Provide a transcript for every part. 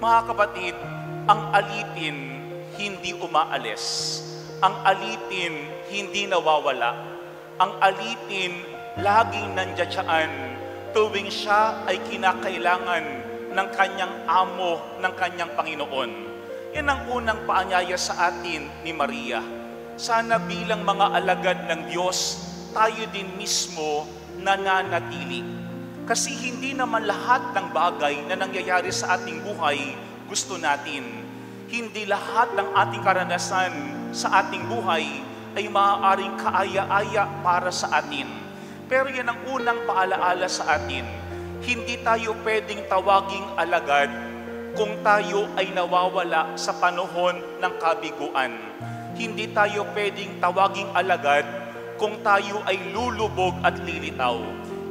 Mga kapatid, ang alitin hindi umaalis. Ang alitin hindi nawawala. Ang alitin laging nandiyan tuwing siya ay kinakailangan ng kanyang amo, ng kanyang Panginoon. Yan ang unang paanyaya sa atin ni Maria. Sana bilang mga alagad ng Diyos, tayo din mismo nananatili. Kasi hindi naman lahat ng bagay na nangyayari sa ating buhay gusto natin. Hindi lahat ng ating karanasan sa ating buhay ay maaaring kaaya-aya para sa atin. Pero yan ang unang paalaala sa atin. Hindi tayo pwedeng tawaging alagad kung tayo ay nawawala sa panahon ng kabiguan. Hindi tayo pwedeng tawaging alagad kung tayo ay lulubog at lilitaw.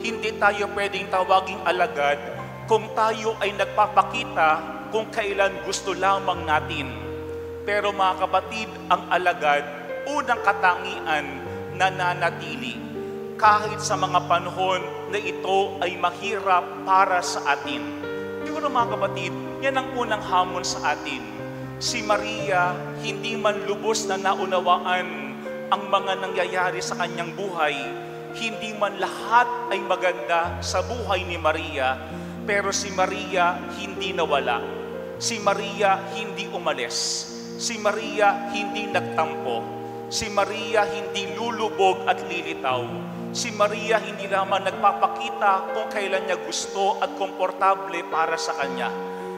Hindi tayo pwedeng tawaging alagad kung tayo ay nagpapakita kung kailan gusto lamang natin. Pero mga kapatid, ang alagad, unang katangian, nananatili. Kahit sa mga panahon na ito ay mahirap para sa atin. Siguro mga kapatid, yan ang unang hamon sa atin. Si Maria, hindi man lubos na naunawaan ang mga nangyayari sa kanyang buhay. Hindi man lahat ay maganda sa buhay ni Maria, pero si Maria hindi nawala. Si Maria hindi umalis. Si Maria hindi nagtampo. Si Maria hindi lulubog at lilitaw. Si Maria hindi lamang nagpapakita kung kailan niya gusto at komportable para sa kanya.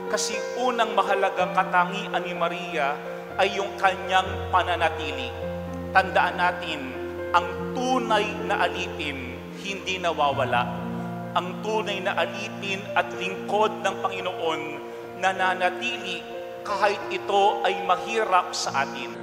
Kasi unang mahalagang katangian ni Maria ay yung kanyang pananatili. Tandaan natin, ang tunay na alitin hindi nawawala. Ang tunay na alitin at lingkod ng Panginoon nananatili kahit ito ay mahirap sa atin.